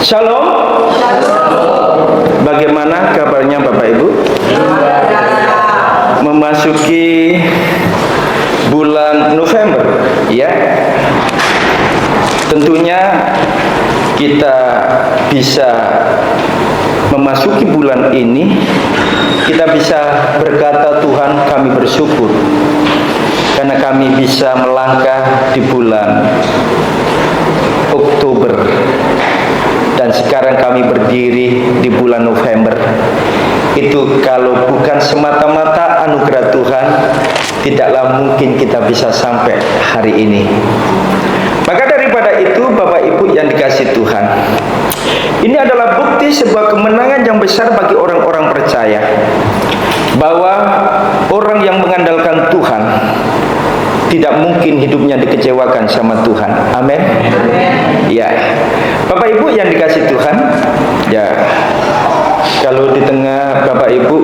Shalom. Bagaimana kabarnya Bapak Ibu? Memasuki bulan November, ya. Tentunya kita bisa memasuki bulan ini, kita bisa berkata, Tuhan, kami bersyukur karena kami bisa melangkah di bulan Oktober, dan sekarang kami berdiri di bulan November. Itu kalau bukan semata-mata anugerah Tuhan, tidaklah mungkin kita bisa sampai hari ini. Maka daripada itu, Bapak Ibu yang dikasihi Tuhan, ini adalah bukti sebuah kemenangan yang besar bagi orang-orang percaya, bahwa orang yang mengandalkan Tuhan tidak mungkin hidupnya dikecewakan sama Tuhan. Amin. Ya, Bapak Ibu yang dikasihi Tuhan, ya, kalau di tengah Bapak Ibu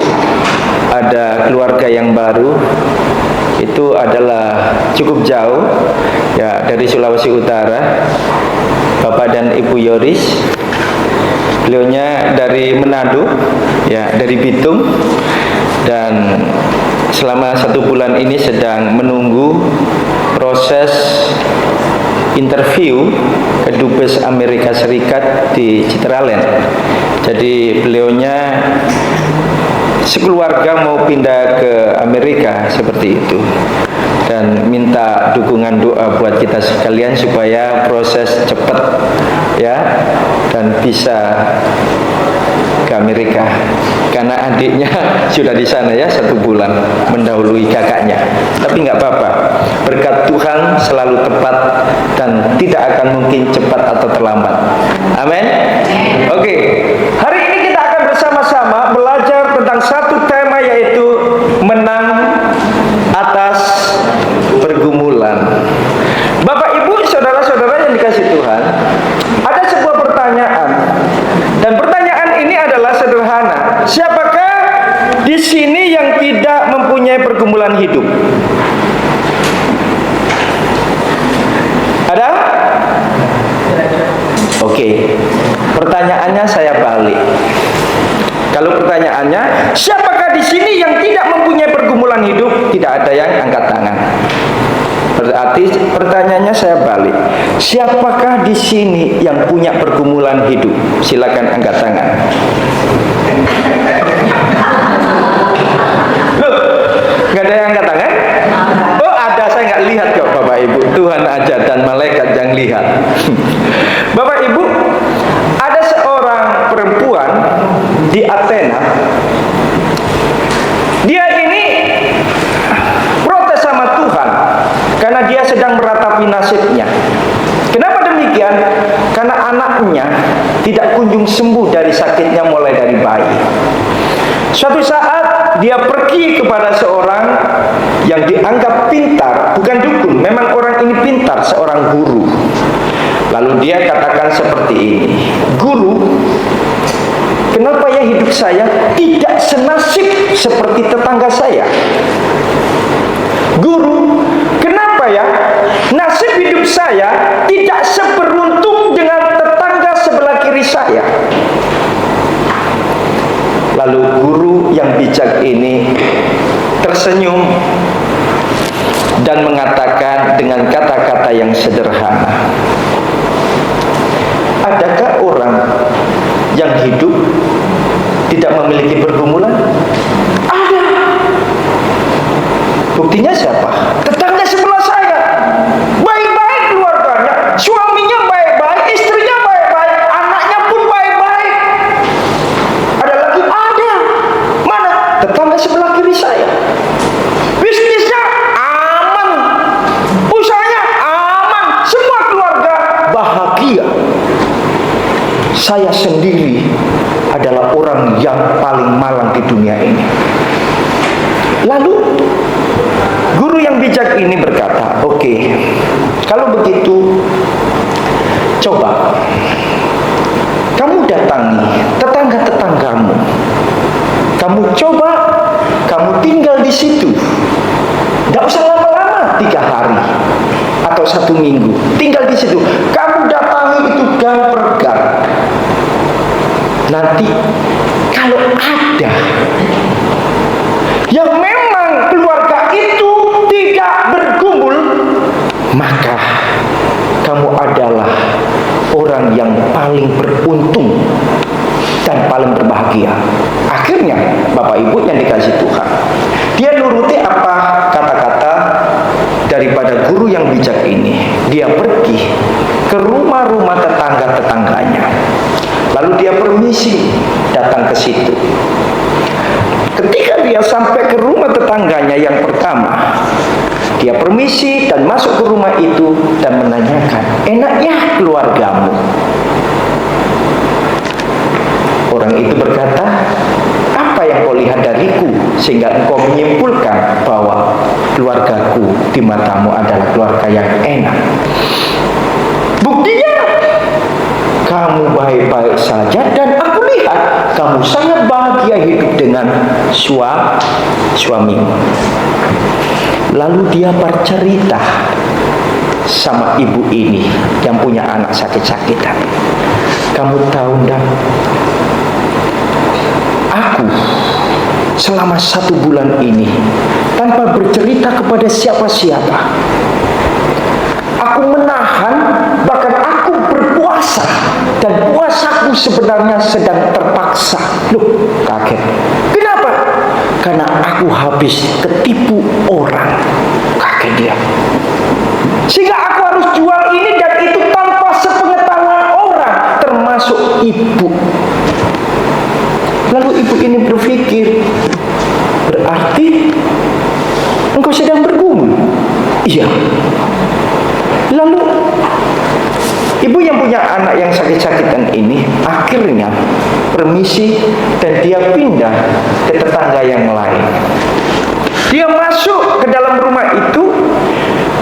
ada keluarga yang baru, itu adalah cukup jauh, ya, dari Sulawesi Utara, Bapak dan Ibu Yoris. Beliaunya dari Manado, ya, dari Bitung, dan selama 1 bulan ini sedang menunggu proses interview ke Dubes Amerika Serikat di Citraland. Jadi beliaunya sekeluarga mau pindah ke Amerika seperti itu, dan minta dukungan doa buat kita sekalian supaya proses cepat, ya, dan bisa ke Amerika, karena adiknya sudah di sana, ya, 1 bulan mendahului kakaknya. Tapi nggak apa-apa, berkat Tuhan selalu tepat dan tidak akan mungkin cepat atau terlambat. Amin. Oke, hari ini kita akan bersama-sama belajar tentang satu tema, yaitu menang atas pergumulan. Bapak Ibu, saudara-saudara yang dikasihi Tuhan, ada sebuah pertanyaan, dan pertanyaan ini adalah sederhana. Siapakah di sini yang tidak mempunyai pergumulan hidup? Ada? Oke. Pertanyaannya saya balik. Kalau pertanyaannya, siapakah di sini yang tidak mempunyai pergumulan hidup? Tidak ada yang angkat tangan. Berarti pertanyaannya saya balik. Siapakah di sini yang punya pergumulan hidup? Silakan angkat tangan. Loh, nggak ada yang angkat tangan? Oh, ada, saya nggak lihat kok, Bapak Ibu. Tuhan aja dan malaikat yang lihat. Bapak Ibu, ada seorang perempuan di Athena. Dia ini protes sama Tuhan karena dia sedang meratapi nasibnya. Kenapa demikian? Karena anaknya tidak kunjung sembuh dari sakitnya mulai dari bayi. Suatu saat dia pergi kepada seorang yang dianggap pintar, bukan dukun, memang orang ini pintar, seorang guru. Lalu dia katakan seperti ini, "Guru, kenapa ya hidup saya tidak senasib seperti tetangga saya? Guru, kenapa ya nasib hidup saya tidak seberuntung dengan tetangga sebelah kiri saya?" Lalu guru yang bijak ini tersenyum dan mengatakan dengan kata-kata yang sederhana, "Adakah orang yang hidup tidak memiliki pergumulan?" Ada. Buktinya siapa? Tetangga sebelah saya. Baik-baik keluarganya, suaminya baik-baik, istrinya baik-baik, anaknya pun baik-baik. Ada lagi, ada. Mana? Tetangga sebelah kiri saya. Bisnisnya aman, usahanya aman, semua keluarga bahagia. Saya sendiri adalah orang yang paling malang di dunia ini. Lalu guru yang bijak ini berkata, "Oke, kalau begitu coba kamu datangi tetangga-tetanggamu. Kamu coba, kamu tinggal di situ. Tidak usah lama-lama, 3 hari atau 1 minggu. Tinggal di situ. Kamu datangi itu gang per gang. maka kamu adalah orang yang paling beruntung dan paling berbahagia. Akhirnya Bapak Ibu yang dikasih Tuhan, dia nuruti apa kata-kata daripada guru yang bijak ini. Dia pergi ke rumah-rumah tetangga-tetangganya, lalu dia permisi datang ke situ. Ketika dia sampai ke rumah tetangganya yang pertama, dia permisi dan masuk ke rumah itu dan menanyakan, enaknya keluargamu? Orang itu berkata, apa yang kau lihat dariku sehingga engkau menyimpulkan bahwa keluargaku di matamu adalah keluarga yang enak? Buktinya, kamu baik-baik saja dan aku lihat kamu sangat bahagia hidup dengan suamimu. Lalu dia bercerita sama ibu ini yang punya anak sakit-sakitan. Kamu tahu enggak? Aku selama 1 bulan ini tanpa bercerita kepada siapa-siapa, aku menahan, bahkan aku berpuasa, dan puasaku sebenarnya sedang terpaksa. Loh, kaget. Kenapa? Karena aku habis ketipu orang. Kaget dia. Sehingga aku harus jual ini dan itu tanpa sepengetahuan orang, termasuk ibu. Lalu ibu ini berpikir, berarti engkau sedang bergumul? Iya. Lalu ibu yang punya anak yang sakit-sakitan ini akhirnya permisi dan dia pindah ke tetangga yang lain. Dia masuk ke dalam rumah itu,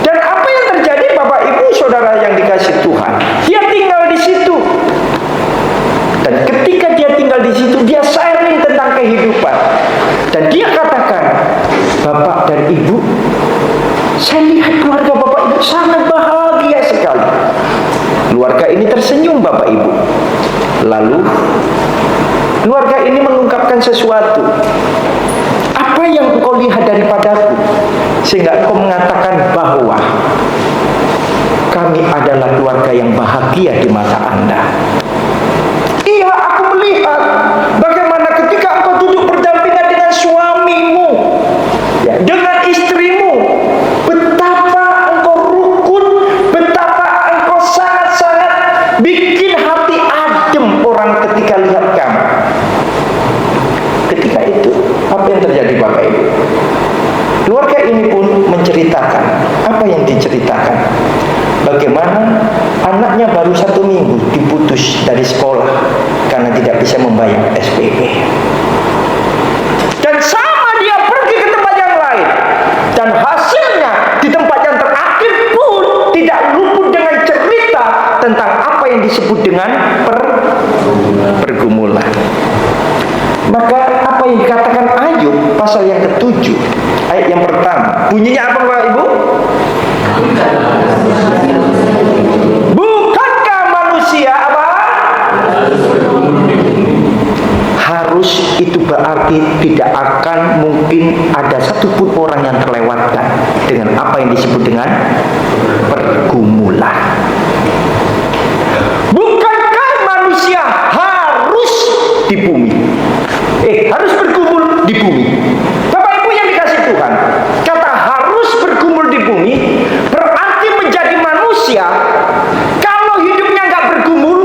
dan apa yang terjadi Bapak Ibu Saudara yang dikasih Tuhan, dia tinggal di situ. Dan ketika dia tinggal di situ, dia sharing tentang kehidupan. Dan dia katakan, Bapak dan Ibu, saya lihat keluarga Bapak Ibu sangat bahagia sekali. Keluarga ini tersenyum Bapak Ibu. Lalu keluarga ini mengungkapkan sesuatu. Apa yang engkau lihat daripadaku sehingga engkau mengatakan bahwa kami adalah keluarga yang bahagia di mata Anda? Iya, aku melihat bagaimana ketika engkau duduk berdampingan dengan suamimu, ya, dengan istrimu, betapa engkau rukun, betapa engkau sangat-sangat bikin hati adem orang ketika lihat kamu. Ketika itu, apa yang terjadi Bapak Ibu? Keluarga ini pun menceritakan apa yang diceritakan. Bagaimana anaknya baru 1 minggu diputus dari sekolah karena tidak bisa membayar SPP. Dan sama dia pergi ke tempat yang lain, dan hasilnya di tempat yang terakhir pun tidak luput dengan cerita tentang apa yang disebut dengan pergumulan. Maka apa yang dikatakan Ayub pasal yang ke-7 ayat yang pertama, bunyinya apa Bapak Ibu? Bukankah manusia apa? Harus, itu berarti tidak akan mungkin ada satupun orang yang terlewatkan dengan apa yang disebut dengan pergumulan. Bukankah manusia harus di bumi? Harus bergumul di bumi. Bapak Ibu yang dikasih Tuhan, kata harus bergumul di bumi berarti menjadi manusia. Kalau hidupnya nggak bergumul,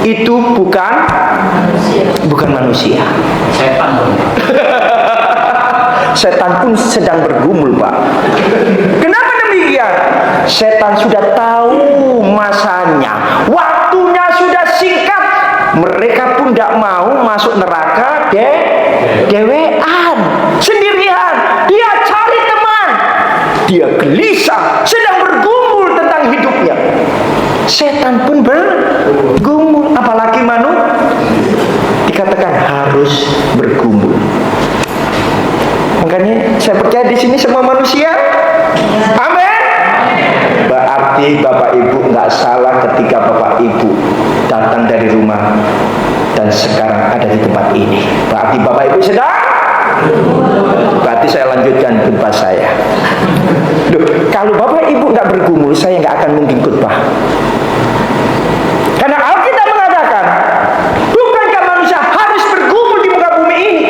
itu bukan manusia. Setan. Setan pun sedang bergumul, Pak. Kenapa demikian? Setan sudah tahu masanya, waktunya sudah singkat. Mereka pun tidak mau masuk neraka dewean, sendirian. Dia cari teman, dia gelisah, sedang bergumul tentang hidupnya. Setan pun bergumul, apalagi dikatakan harus bergumul. Makanya saya percaya di sini semua manusia. Amin. Berarti Bapak Ibu nggak salah ketika Bapak Ibu datang dari rumah dan sekarang ada di tempat ini. Berarti Bapak Ibu sedang. Berarti saya lanjutkan khotbah saya. Duh, Kalau Bapak Ibu nggak bergumul, saya nggak akan mungkin khotbah. Karena Alkitab mengatakan, bukankah manusia harus bergumul di muka bumi ini?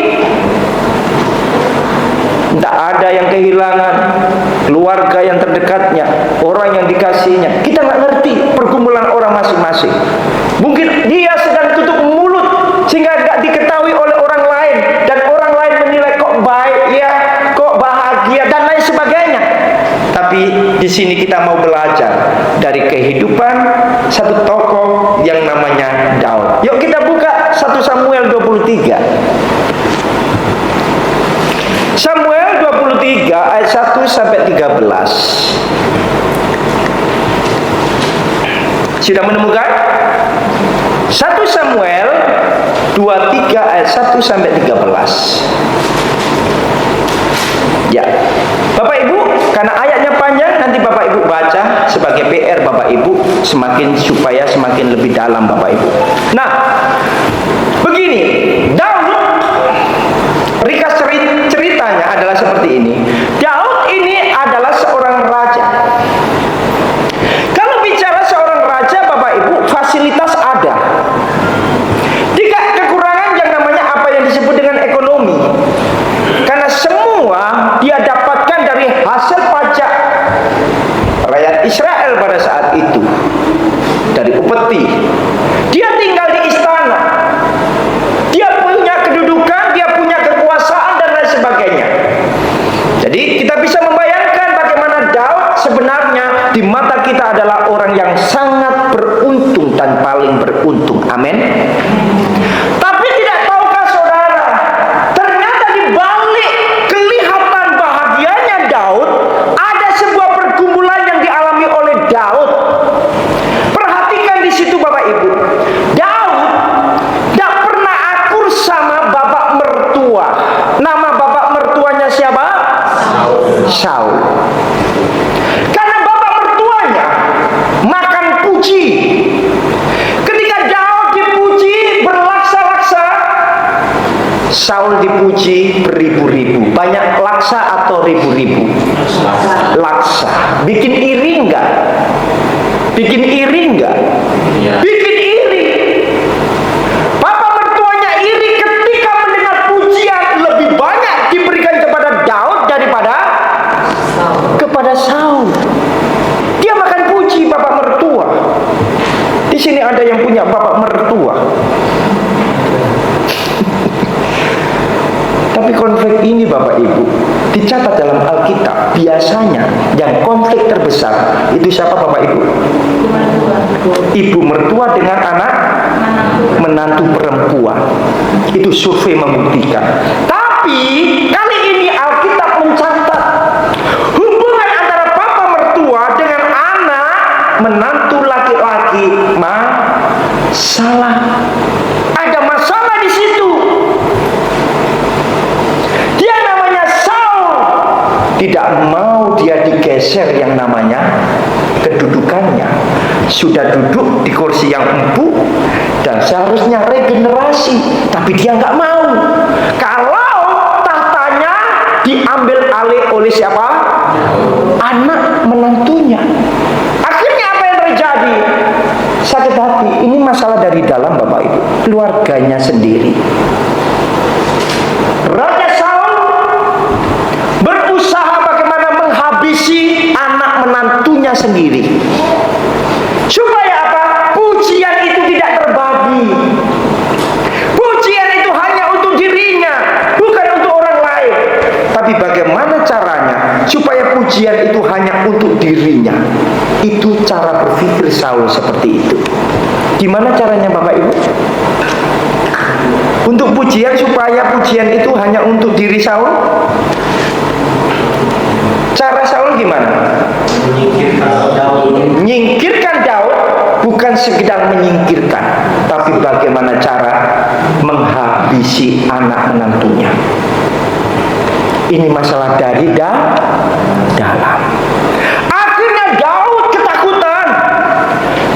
Tidak ada yang kehilangan, keluarga yang terdekatnya, orang yang dikasihnya. Kita nggak ngerti pergumulan orang masing-masing. Mungkin dia sedang tutup mulut sehingga nggak diketahui oleh orang lain, dan orang lain menilai kok baik ya, kok bahagia dan lain sebagainya. Tapi di sini kita mau belajar dari kehidupan satu tokoh yang namanya Daud. Yuk kita buka 1 Samuel 23. Samuel 23 ayat 1 sampai 13. Sudah menemukan? 1 Samuel 23 ayat 1 sampai 13. Ya, Bapak Ibu, karena ayatnya panjang, nanti Bapak Ibu baca sebagai PR Bapak Ibu, supaya semakin lebih dalam Bapak Ibu. Nah, begini, Daud, ringkas ceritanya adalah seperti ini. Daud ini adalah seorang raja. Kalau bicara seorang raja Bapak Ibu, fasilitas ada. Tidak kekurangan yang namanya apa yang disebut dengan ekonomi. Karena semua dia dapatkan dari hasil pajak rakyat Israel pada saat itu, dari upeti. Dia tinggal di istana, dia punya kedudukan, dia punya kekuasaan dan lain sebagainya. Jadi kita bisa membayangkan bagaimana Daud sebenarnya di mata kita adalah orang yang sangat beruntung dan paling beruntung. Amin. Tapi tidak tahukah saudara, ternyata di balik kelihatan bahagianya Daud, ada sebuah pergumulan yang dialami oleh Daud. Perhatikan di situ Bapak Ibu. Daud tidak pernah akur sama bapak mertua. Nama bapak mertuanya siapa? Saul. Karena bapak mertuanya makan puji. Ketika Daud dipuji berlaksa-laksa, Saul dipuji beribu-ribu. Banyak laksa atau ribu-ribu? Laksa. Bikin iri enggak? Bikin iri enggak? Bikin iri. Bapak mertuanya iri ketika mendengar pujian lebih banyak diberikan kepada Daud daripada kepada Saul. Dia makan puji bapak mertua. Di sini ada yang punya bapak mertua. Tapi konflik ini Bapak Ibu dicatat dalam Alkitab. Biasanya yang konflik terbesar itu siapa Bapak Ibu? Ibu mertua dengan anak menantu perempuan. Itu survei membuktikan. Tapi kali ini Alkitab mencatat hubungan antara papa mertua dengan anak menantu laki-laki masalah. Ada masalah di situ. Dia namanya Saul. Tidak mau dia digeser yang namanya kedudukannya. Sudah duduk di kursi yang empuk dan seharusnya regenerasi, tapi dia nggak mau. Kalau tahtanya diambil alih oleh siapa? Anak menantunya. Akhirnya apa yang terjadi? Sakit hati. Ini masalah dari dalam Bapak Ibu, keluarganya sendiri. Raja Saul berusaha bagaimana menghabisi anak menantunya sendiri. Supaya apa? Pujian itu tidak terbagi. Pujian itu hanya untuk dirinya, bukan untuk orang lain. Tapi bagaimana caranya supaya pujian itu hanya untuk dirinya? Itu cara berpikir Saul seperti itu. Gimana caranya Bapak Ibu? Untuk pujian, supaya pujian itu hanya untuk diri Saul. Cara Saul gimana? Menyingkirkan Daud, bukan sekedar menyingkirkan, tapi bagaimana cara menghabisi anak menantunya. Ini masalah dari dalam. Akhirnya Daud ketakutan.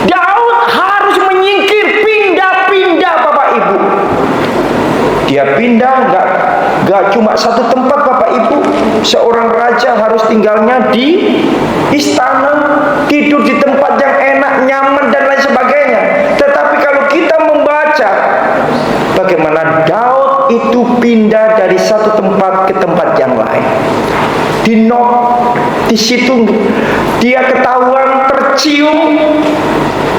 Daud harus menyingkir, pindah-pindah Bapak Ibu. Dia pindah nggak cuma satu tempat Bapak Ibu. Seorang raja raja harus tinggalnya di istana, tidur di tempat yang enak, nyaman dan lain sebagainya. Tetapi kalau kita membaca bagaimana Daud itu pindah dari satu tempat ke tempat yang lain, di Nob, di situ dia ketahuan tercium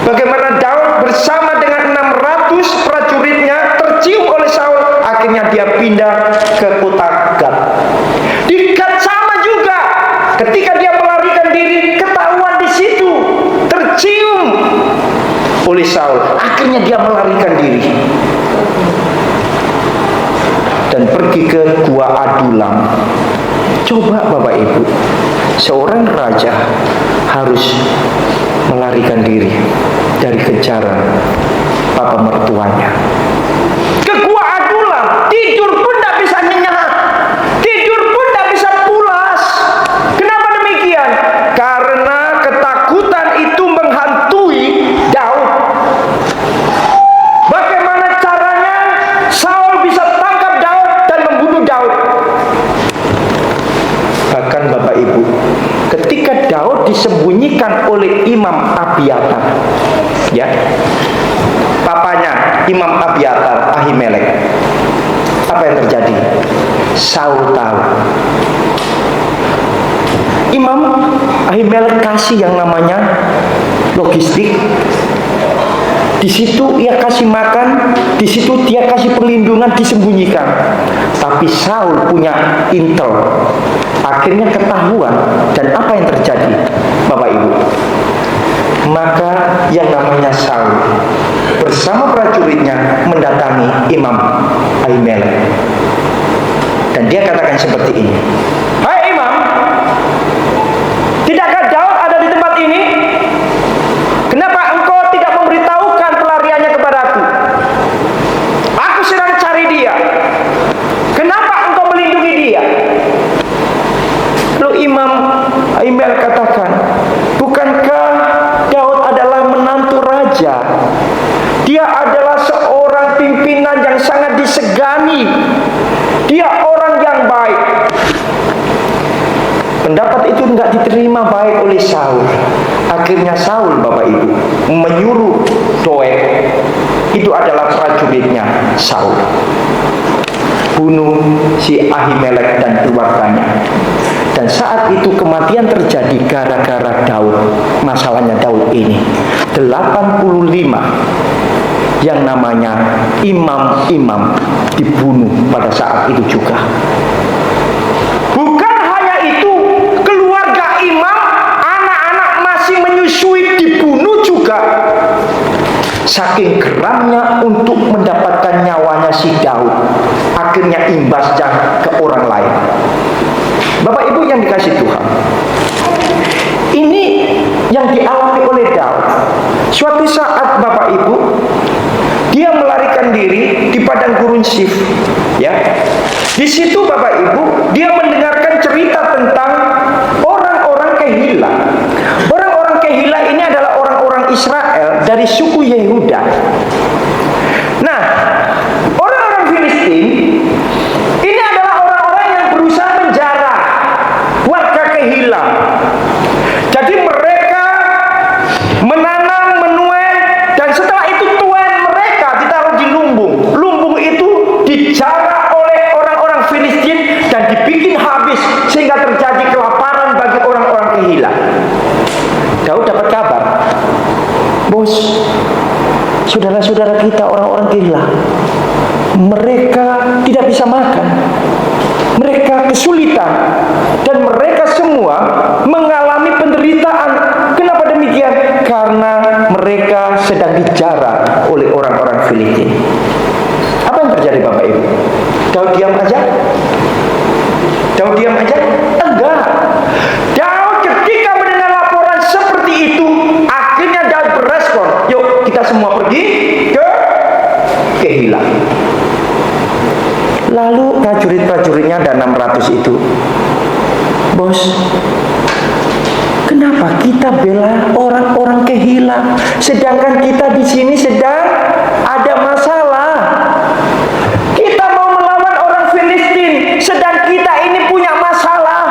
bagaimana Daud bersama dengan 600 prajuritnya tercium oleh Saul. Akhirnya dia pindah ke kota Gat. Di Gat sama juga, ketika dia melarikan diri ketahuan di situ tercium oleh Saul. Akhirnya dia melarikan diri dan pergi ke Gua Adulam. Coba Bapak Ibu, seorang raja harus melarikan diri dari kejaran papa mertuanya ke Gua Adulam. Tidur pun tidak bisa nyenyak, tidur pun tidak bisa pulas. Kenapa demikian? Karena ketakutan itu menghantui Daud. Bagaimana caranya Saul bisa tangkap Daud dan membunuh Daud? Bahkan Bapak Ibu, ketika Daud disembunyikan oleh Imam Abiatar, ya, papanya Imam Abiatar, Ahimelek, apa yang terjadi? Saul tahu. Imam Ahimelek kasih yang namanya logistik. Di situ ia kasih makan, di situ dia kasih perlindungan, disembunyikan. Tapi Saul punya intel, akhirnya ketahuan. Dan apa yang terjadi, Bapak Ibu? Maka yang namanya Saul bersama prajuritnya mendatangi Imam Ahimelek, dan dia katakan seperti ini, "Hai Imam, tidakkah Daud ada di tempat ini? Kenapa engkau tidak memberitahukan pelariannya kepadaku? Aku sedang cari dia. Kenapa engkau melindungi dia?" Lalu Imam Ahimelek katakan, "Bukankah Daud adalah menantu raja? Dia adalah seorang pimpinan yang sangat disegani. Dia orang yang baik." Pendapat itu tidak diterima baik oleh Saul. Akhirnya Saul, Bapak Ibu, menyuruh Doeg, itu adalah prajuritnya Saul, bunuh si Ahimelek dan keluarganya. Dan saat itu kematian terjadi gara-gara Daud. Masalahnya Daud ini 85 yang namanya imam-imam dibunuh pada saat itu juga. Bukan hanya itu, keluarga imam, anak-anak masih menyusui dibunuh juga. Saking geramnya untuk mendapatkan nyawanya si Daud, akhirnya imbasnya ke orang lain. Bapak Ibu yang dikasih Tuhan, ini yang dialami oleh Daud. Suatu saat Bapak Ibu, dia melarikan diri di padang gurun Sif, ya. Di situ Bapak Ibu, dia mendengarkan cerita tentang orang-orang Kehila. Orang-orang Kehila ini adalah orang-orang Israel dari suku Yehuda. Nah, orang-orang Filistin ini adalah orang-orang yang berusaha menjarah warga Kehila. Jadi mereka menanam, menuai, dan setelah itu tuai mereka ditaruh di lumbung. Lumbung itu dijarah oleh orang-orang Filistin dan dibikin habis sehingga terjadi kelaparan bagi orang-orang Kehila. Daud dapat kabar, "Bos, saudara-saudara kita orang-orang Kehila, mereka tidak bisa makan, mereka kesulitan, dan mereka semua mengalami penderitaan." Kenapa demikian? Karena mereka sedang dijarah oleh orang-orang Filistin. Apa yang terjadi Bapak Ibu? Daud diam aja? Daud diam aja? Enggak. Daud ketika mendengar laporan seperti itu, akhirnya Daud berespon, "Yuk kita semua pergi ke Kehila." Lalu prajurit-prajuritnya ada 600 itu, "Bos, kenapa kita bela orang-orang Kehila, sedangkan kita di sini sedang ada masalah? Kita mau melawan orang Filistin, sedang kita ini punya masalah.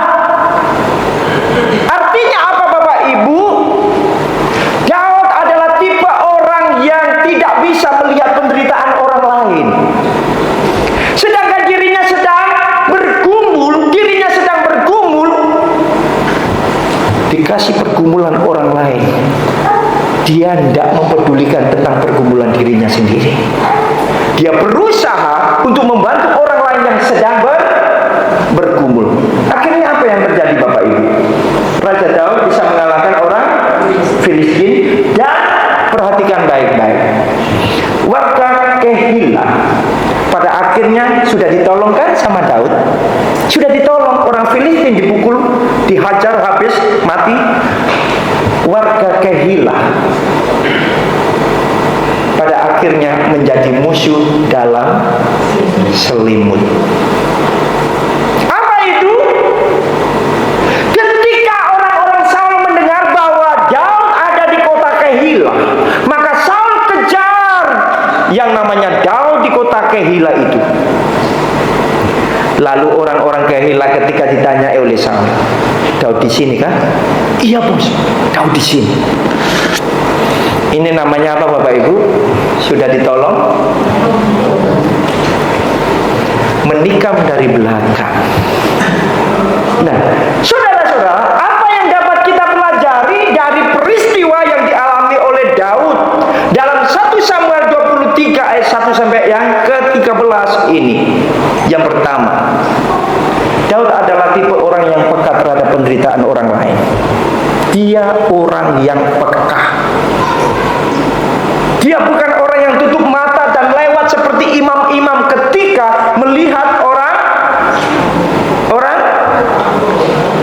dikasih pergumulan orang lain, dia tidak mempedulikan tentang pergumulan dirinya sendiri. Dia berusaha untuk membantu orang lain yang sedang bergumul. Akhirnya apa yang terjadi Bapak Ibu? Raja Daud bisa mengalahkan orang Filistin. Dan perhatikan baik-baik, warga Kehilah pada akhirnya sudah ditolongkan sama Daud. Sudah ditolong, orang Filistin dipukul, dihajar habis mati. Warga Kehilah pada akhirnya menjadi musuh dalam selimut. Apa itu? Ketika orang-orang Saul mendengar bahwa Daud ada di kota Kehilah, maka Saul kejar yang namanya Daud di kota Kehilah itu. Lalu orang-orang Kehilah ketika ditanya oleh Saul, Daud di sini kan? Iya bos, Daud di sini. Ini namanya apa Bapak Ibu? Sudah ditolong, menikam dari belakang. Nah, saudara-saudara, apa yang dapat kita pelajari dari peristiwa yang dialami oleh Daud dalam 1 Samuel 23 ayat 1 sampai yang ke-13 ini? Yang pertama, Daud adalah tipe orang yang peka terhadap penderitaan orang lain. Dia orang yang peka. Dia bukan orang yang tutup mata dan lewat seperti imam-imam ketika melihat orang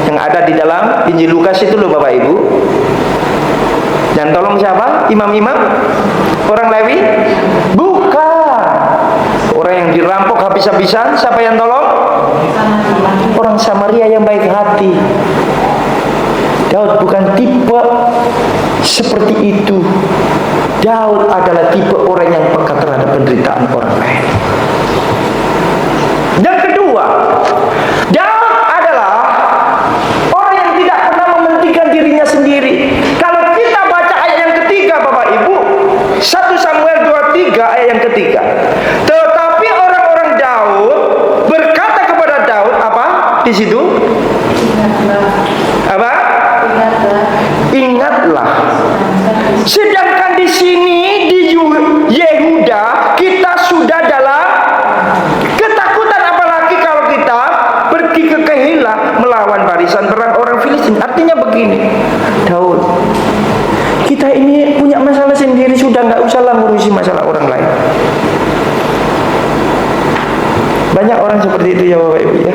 yang ada di dalam Injil Lukas itu loh Bapak Ibu. Dan tolong siapa? Imam-imam? Orang Lewi? Bukan. Orang yang dirampok habis-habisan, siapa yang tolong? Orang Samaria yang baik hati. Daud bukan tipe seperti itu. Daud adalah tipe orang yang peka terhadap penderitaan orang lain. Yang kedua, Daud adalah orang yang tidak pernah mementingkan dirinya sendiri. Kalau kita baca ayat yang ketiga Bapak Ibu, 1 Samuel 23 ayat yang ketiga. Tetapi orang-orang Daud berkata kepada Daud apa? Di situ? Apa? Ingatlah. Sedangkan di sini di Yehuda kita sudah dalam ketakutan, apalagi kalau kita pergi ke Kehilah melawan barisan perang orang Filistin. Artinya begini, Daud, kita ini punya masalah sendiri, sudah nggak usahlah ngurusi masalah orang lain. Banyak orang seperti itu ya Bapak Ibu ya.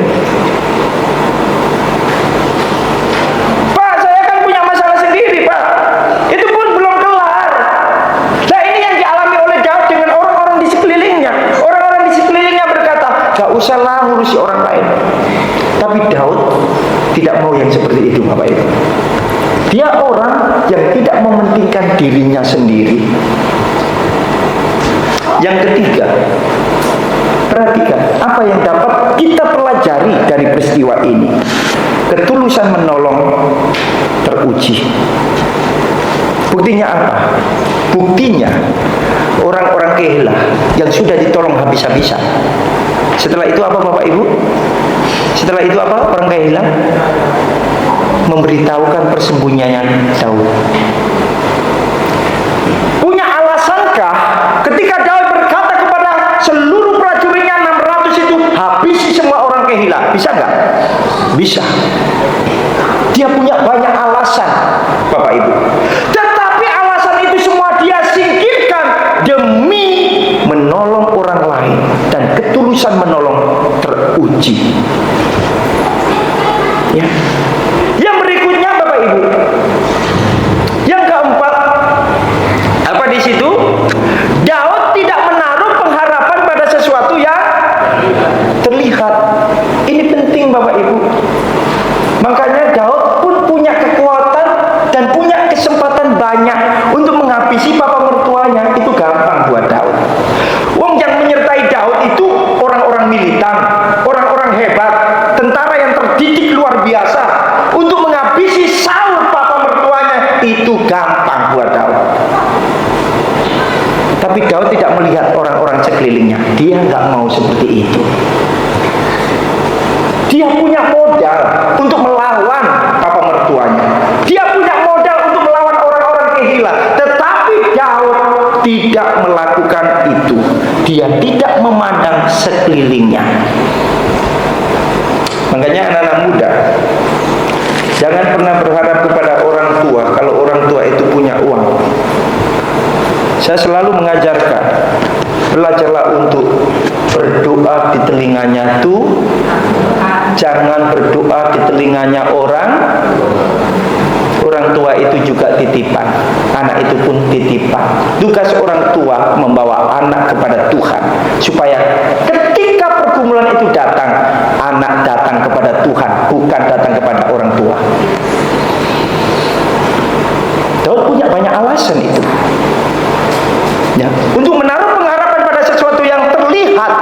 Usahlah ngurusi orang lain. Tapi Daud tidak mau yang seperti itu Bapak Ibu. Dia orang yang tidak mementingkan dirinya sendiri. Yang ketiga, perhatikan apa yang dapat kita pelajari dari peristiwa ini. Ketulusan menolong teruji. Buktinya apa? Buktinya orang-orang Kehilah yang sudah ditolong habis-habisan. Setelah itu apa Bapak Ibu? Setelah itu apa? Orang Kehilah memberitahukan persembunyian Daud. Punya alasankah ketika Daud berkata kepada seluruh prajuritnya 600 itu, habisi semua orang Kehilah? Bisa nggak? Bisa. Dia punya banyak alasan Bapak Ibu. Tetapi alasan itu semua dia singkirkan demi menolong orang lain, dan ketulusan menolong teruji. Ya. Yang berikutnya Bapak Ibu, yang keempat, apa di situ? Daud tidak menaruh pengharapan pada sesuatu yang terlihat. Ini penting Bapak Ibu. Makanya Daud pun punya kekuatan dan punya kesempatan banyak untuk menghabisi papa mertuanya. Itu gampang buat Daud. Wong yang menyertai Daud itu orang-orang militan, orang-orang hebat, tentara yang terdidik luar biasa. Untuk menghabisi Saul papa mertuanya itu gampang buat Daud. Tapi Daud tidak melihat orang-orang sekelilingnya. Dia nggak mau seperti itu. Dia punya modal untuk melawan papa mertuanya. Dia telinganya orang tua itu juga titipan, anak itu pun titipan. Tugas orang tua membawa anak kepada Tuhan, supaya ketika pergumulan itu datang, anak datang kepada Tuhan, bukan datang kepada orang tua. Daud punya banyak alasan itu, ya, untuk menaruh pengharapan pada sesuatu yang terlihat,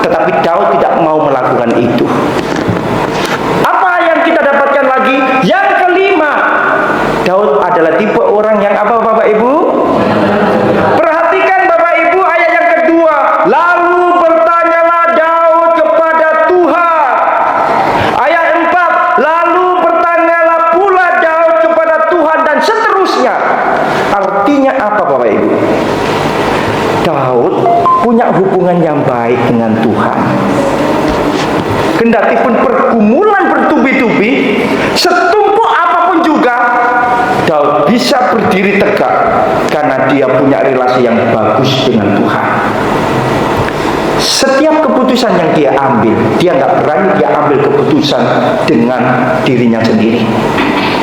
tetapi Daud tidak mau melakukan itu. Apa yang kita dapatkan lagi? Yang kelima, Daud adalah tipe orang yang apa, Bapak Ibu? Perhatikan Bapak Ibu ayat yang kedua. Lalu bertanyalah Daud kepada Tuhan. Ayat 4, lalu bertanyalah pula Daud kepada Tuhan, dan seterusnya. Artinya apa, Bapak Ibu? Daud punya hubungan yang baik dengan Tuhan. Kendati pun pergumulan bertubi-tubi, setumpuk apapun juga, Daud bisa berdiri tegak karena dia punya relasi yang bagus dengan Tuhan. Setiap keputusan yang dia ambil, dia nggak berani dia ambil keputusan dengan dirinya sendiri.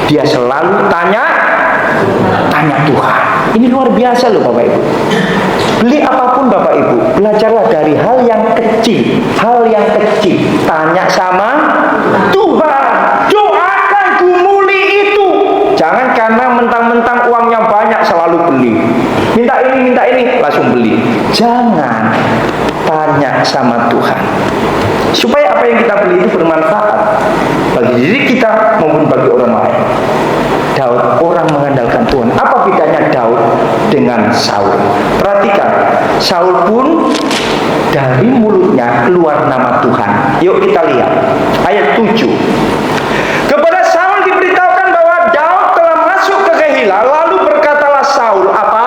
Dia selalu tanya Tuhan. Ini luar biasa loh Bapak Ibu. Beli apapun Bapak Ibu, belajarlah dari hal yang kecil. Tanya sama Tuhan. Doakan, gumuli itu. Jangan karena mentang-mentang uangnya banyak selalu beli. Minta ini, langsung beli. Jangan. Tanya sama Tuhan, supaya apa yang kita beli itu bermanfaat bagi diri kita maupun bagi orang lain. Daud orang mengandalkan Tuhan. Apa bedanya Daud dengan Saul? Perhatikan, Saul pun dari mulutnya keluar nama Tuhan. Yuk kita lihat ayat 7. Kepada Saul diberitahukan bahwa Daud telah masuk ke Kehila. Lalu berkatalah Saul, apa?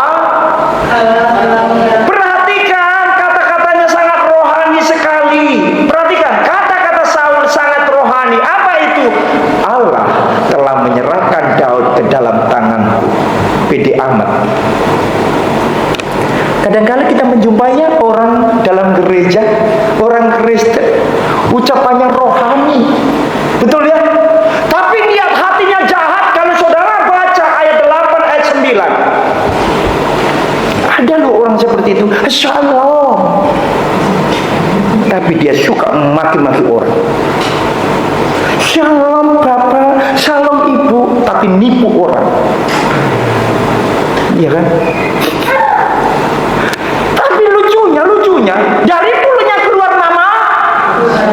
Perhatikan, kata-katanya sangat rohani sekali. Perhatikan, kata-kata Saul sangat rohani. Apa itu? Allah telah menyerahkan Daud ke dalam tanganku. Pede amat. Kadang-kadang kita menjumpainya orang dalam gereja, orang Kristen, ucapannya rohani, betul ya? Tapi niat hatinya jahat. Kalau saudara baca ayat 8, ayat 9, ada loh orang seperti itu, Shalom, tapi dia suka maki-maki orang. Shalom Bapak, Shalom Ibu, tapi nipu orang. Iya kan? Tapi lucunya dari mulutnya keluar nama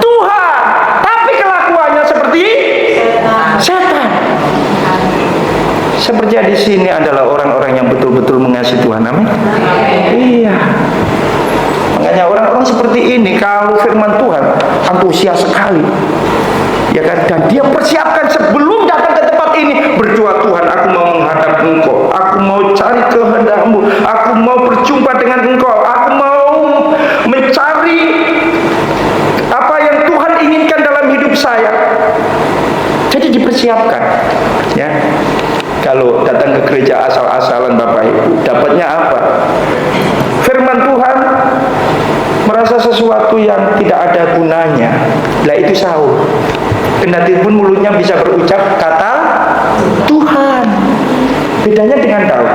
Tuhan, tapi kelakuannya seperti setan. Seperti di sini adalah orang-orang yang betul-betul mengasihi Tuhan. Amin. Iya. Makanya orang-orang seperti ini kalau firman Tuhan antusias sekali. Ya kan? Dan dia persiapkan sebelum datang ke tempat ini, berdoa, Tuhan, aku mau menghadap Engkau, aku mau cari kehendak-Mu, aku mau berjumpa dengan Engkau, aku mau mencari apa yang Tuhan inginkan dalam hidup saya. Jadi dipersiapkan, ya. Kalau datang ke gereja asal-asalan Bapak Ibu, dapatnya apa? Firman Tuhan, merasa sesuatu yang tidak ada gunanya. Lah itu Saul. Kendati pun mulutnya bisa berucap kata Tuhan. Bedanya dengan Daud.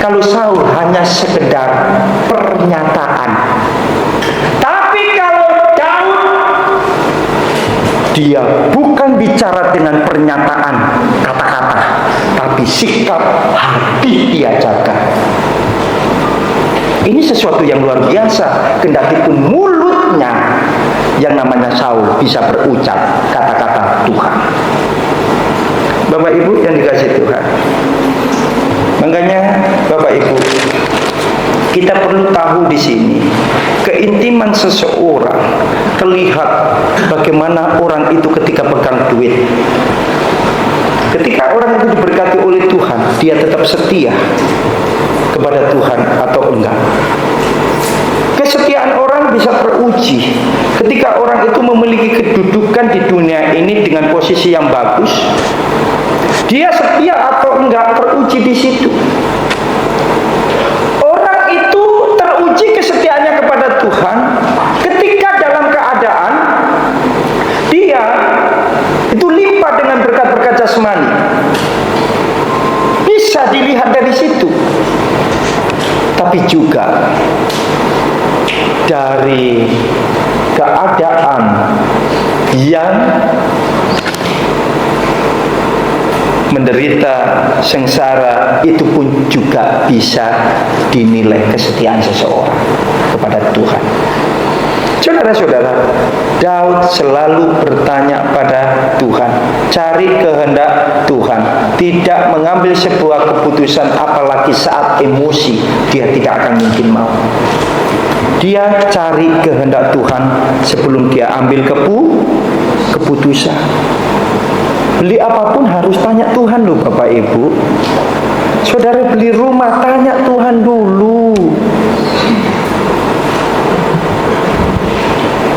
Kalau Saul hanya sekedar pernyataan. Tapi kalau Daud, dia bukan bicara dengan pernyataan kata-kata, tapi sikap hati dia jaga. Ini sesuatu yang luar biasa. Kendati pun mulutnya yang namanya Saul bisa berucap kata-kata Tuhan. Bapak Ibu yang dikasihi Tuhan, makanya Bapak Ibu, kita perlu tahu di sini keintiman seseorang terlihat bagaimana orang itu ketika pegang duit. Ketika orang itu diberkati oleh Tuhan, dia tetap setia kepada Tuhan atau enggak. Kesetiaan orang bisa teruji ketika orang itu memiliki kedudukan di dunia ini dengan posisi yang bagus. Dia setia atau enggak teruji di situ. Orang itu teruji kesetiaannya kepada Tuhan ketika dalam keadaan dia itu limpah dengan berkat bisa dilihat dari situ. Tapi juga dari keadaan yang menderita sengsara, itu pun juga bisa dinilai kesetiaan seseorang kepada Tuhan. Saudara-saudara, Daud selalu bertanya pada Tuhan, cari kehendak Tuhan, tidak mengambil sebuah keputusan apalagi saat emosi. Dia tidak akan mungkin mau. Dia cari kehendak Tuhan sebelum dia ambil keputusan. Beli apapun harus tanya Tuhan loh Bapak Ibu. Saudara beli rumah, tanya Tuhan dulu.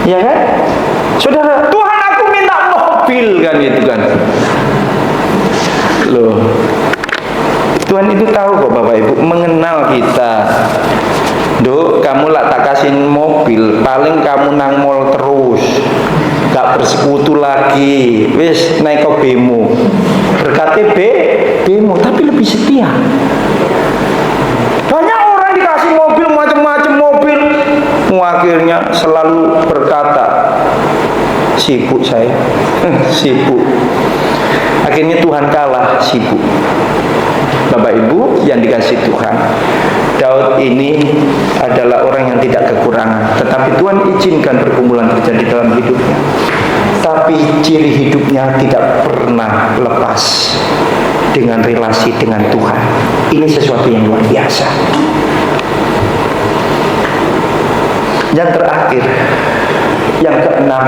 Ya kan? Saudara, Tuhan aku minta mobil kan, gitu kan. Loh, Tuhan itu tahu kok Bapak Ibu, mengenal kita. Duk, kamu lah tak kasih mobil, paling kamu nang mall terus, gak bersekutu lagi. Wis naik ke bemo, berkati bemo, tapi lebih setia. Banyak orang dikasih mobil, macam-macam mobil, akhirnya selalu berkata, sibuk saya, sibuk. Akhirnya Tuhan kalah, sibuk. Bapak Ibu yang dikasih Tuhan, Daud ini adalah orang yang tidak kekurangan, tetapi Tuhan izinkan pergumulan terjadi dalam hidupnya. Tapi ciri hidupnya tidak pernah lepas dengan relasi dengan Tuhan. Ini sesuatu yang luar biasa. Yang terakhir, yang keenam,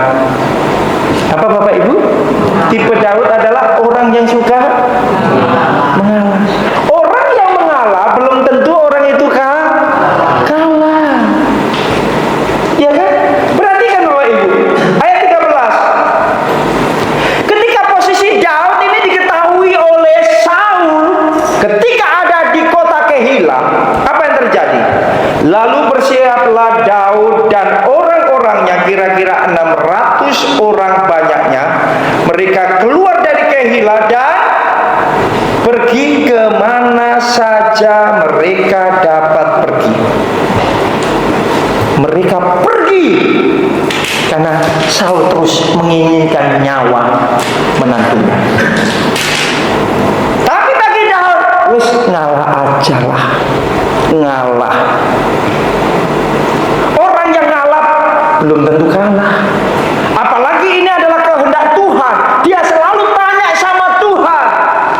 apa Bapak Ibu? Tipe Daud adalah orang yang suka mengalah. Orang yang mengalah belum tentu orang itu kalah. Ya kan? Perhatikan Bapak Ibu, ayat 13. Ketika posisi Daud ini diketahui oleh Saul, ketika ada di kota Kehila, apa yang terjadi? Lalu bersiaplah Daud dan orang-orangnya, kira-kira 600 orang banyaknya. Mereka keluar dari Kehila dan pergi kemana saja mereka dapat pergi. Mereka pergi karena Saul terus menginginkan nyawa menantunya. Tapi bagi Daud, wis ngalah aja lah, ngalah. Orang yang ngalah belum tentu kalah. Apalagi ini adalah kehendak Tuhan. Dia selalu tanya sama Tuhan.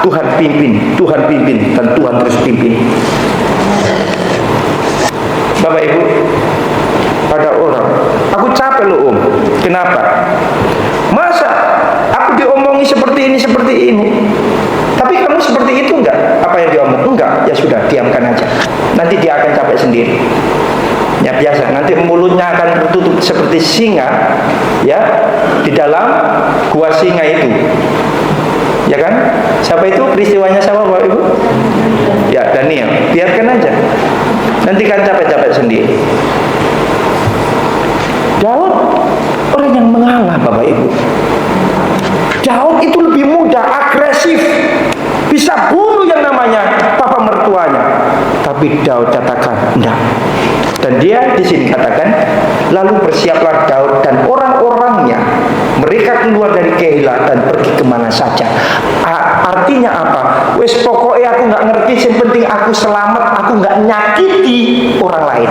Tuhan pimpin, dan Tuhan terus pimpin. Bapak Ibu, ada orang, aku capek loh Om. Kenapa? Masa aku diomongin seperti ini? Tapi kamu seperti itu enggak? Apa yang diomong? Enggak, ya sudah, diamkan aja. Nanti dia akan capek sendiri. Ya biasa, nanti mulutnya akan tertutup seperti singa, ya, di dalam gua singa itu. Ya kan? Siapa itu? Peristiwanya siapa Bapak Ibu? Ya, Daniel. Biarkan aja. Nanti kan capek-capek sendiri. Daud orang yang mengalah Bapak Ibu. Daud itu lebih mudah, agresif, bisa bunuh yang namanya papa mertuanya. Tapi Daud katakan enggak. Dan dia di sini katakan, lalu bersiaplah Daud dan orang-orangnya. Mereka keluar dari Kehila dan pergi kemana saja. Artinya apa? Wes pokoknya aku nggak ngerti, yang penting aku selamat, aku nggak nyakiti orang lain.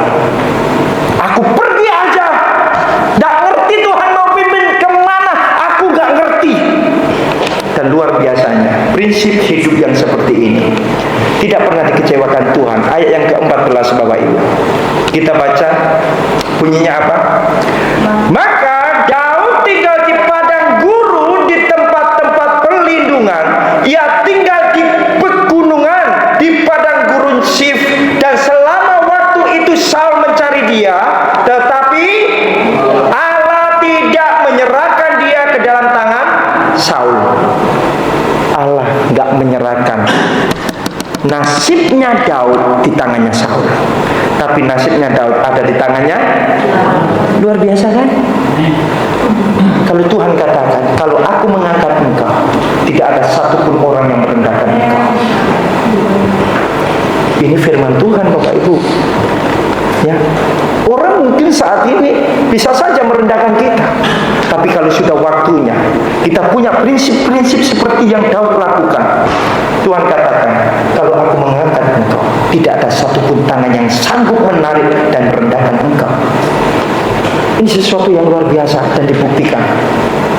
Aku pergi aja. Nggak ngerti Tuhan mau pimpin kemana, aku nggak ngerti. Dan luar biasanya, prinsip hidup yang seperti ini tidak pernah dikecewakan Tuhan. Ayat yang ke-14 Bapak Ibu, kita baca bunyinya apa? Maka Daud tinggal di padang gurun, di tempat-tempat perlindungan. Ia tinggal di pegunungan, di padang gurun Sif. Dan selama waktu itu Saul mencari dia, tetapi Allah tidak menyerahkan dia ke dalam tangan Saul. Allah nggak menyerahkan. Nasibnya Daud di tangannya Saul, tapi nasibnya Daud ada di tangannya. Luar biasa kan? Kalau Tuhan katakan, kalau aku mengangkat engkau, tidak ada satupun orang yang merendahkan engkau. Ini firman Tuhan Bapak Ibu. Ya, orang mungkin saat ini bisa saja merendahkan kita, tapi kalau sudah waktunya kita punya prinsip-prinsip seperti yang Daud lakukan. Tuhan katakan, kalau aku mengangkat engkau, tidak ada satupun tangan yang sanggup menarik dan merendahkan engkau. Ini sesuatu yang luar biasa dan dibuktikan.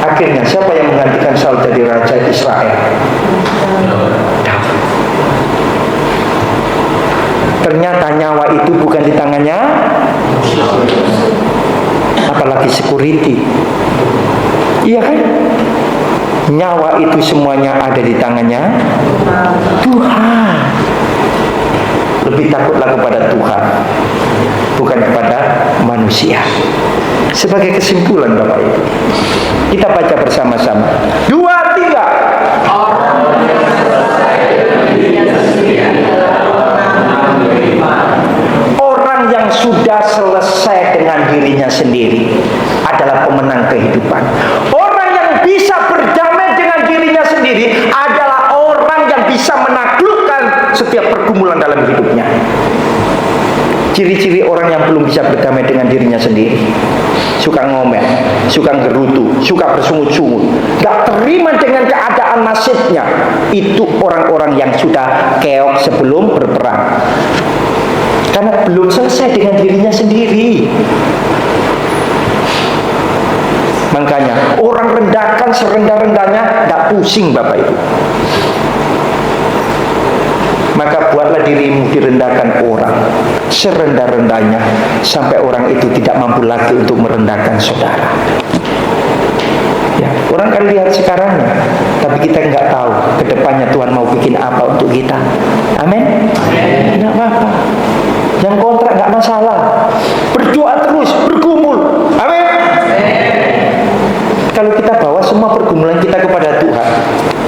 Akhirnya siapa yang menggantikan Saul jadi raja Israel? Daud. Ternyata nyawa itu bukan di tangannya, apalagi security. Iya kan? Nyawa itu semuanya ada di tangannya Tuhan. Lebih takutlah kepada Tuhan, bukan kepada manusia. Sebagai kesimpulan Bapak Ibu, kita baca bersama-sama 2, 3. Orang yang sudah selesai dengan dirinya sendiri adalah pemenang kehidupan. Orang yang bisa berdamai dengan dirinya sendiri adalah orang yang bisa menaklukkan setiap pergumulan dalam hidupnya. Ciri-ciri orang yang belum bisa berdamai dengan dirinya sendiri: suka ngomel, suka gerutu, suka bersungut-sungut, gak terima dengan keadaan nasibnya. Itu orang-orang yang sudah keok sebelum berperang, karena belum selesai dengan dirinya sendiri. Makanya orang rendahkan serendah-rendahnya, gak pusing Bapak Ibu. Maka buatlah dirimu direndahkan orang serendah-rendahnya, sampai orang itu tidak mampu lagi untuk merendahkan saudara. Ya, orang kan lihat sekarangnya, tapi kita nggak tahu kedepannya Tuhan mau bikin apa untuk kita. Amin. Nggak apa-apa. Yang kontrak nggak masalah. Berdoa terus, bergumul. Amin. Kalau kita bawa semua pergumulan kita kepada Tuhan,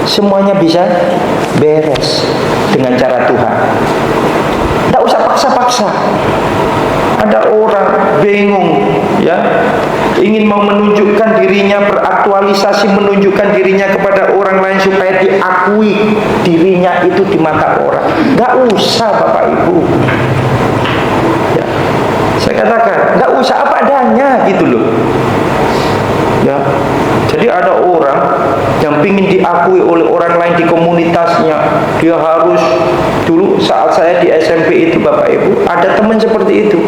semuanya bisa beres dengan cara Tuhan. Tidak usah paksa-paksa. Ada orang bingung, ya, ingin mau menunjukkan dirinya, beraktualisasi, menunjukkan dirinya kepada orang lain supaya diakui dirinya itu di mata orang. Nggak usah Bapak Ibu. Ya, saya katakan nggak usah, apa adanya gitu loh. Ya, jadi ada orang yang ingin diakui oleh orang lain di komunitasnya. Dia harus, dulu saat saya di SMP itu Bapak Ibu, ada teman seperti itu,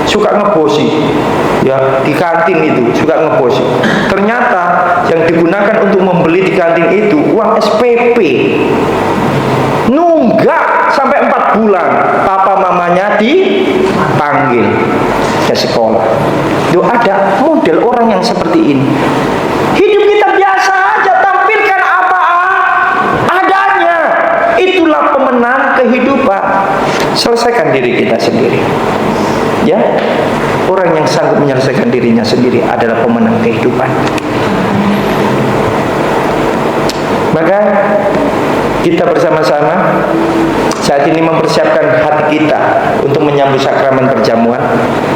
suka ngebosi. Ya, di kantin itu suka ngebosi. Ternyata yang digunakan untuk membeli di kantin itu uang SPP. Nunggak sampai 4 bulan, papa mamanya dipanggil ke sekolah. Loh, ada model orang yang seperti ini. Hidup kita biasa aja, tampilkan apa adanya. Itulah pemenang kehidupan. Selesaikan diri kita sendiri. Ya, orang yang sanggup menyelesaikan dirinya sendiri adalah pemenang kehidupan. Maka kita bersama-sama saat ini mempersiapkan hati kita untuk menyambut sakramen perjamuan.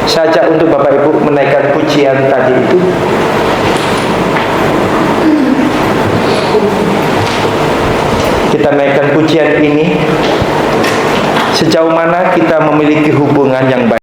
Saja untuk Bapak Ibu menaikkan pujian tadi itu. Kita naikkan pujian ini. Sejauh mana kita memiliki hubungan yang baik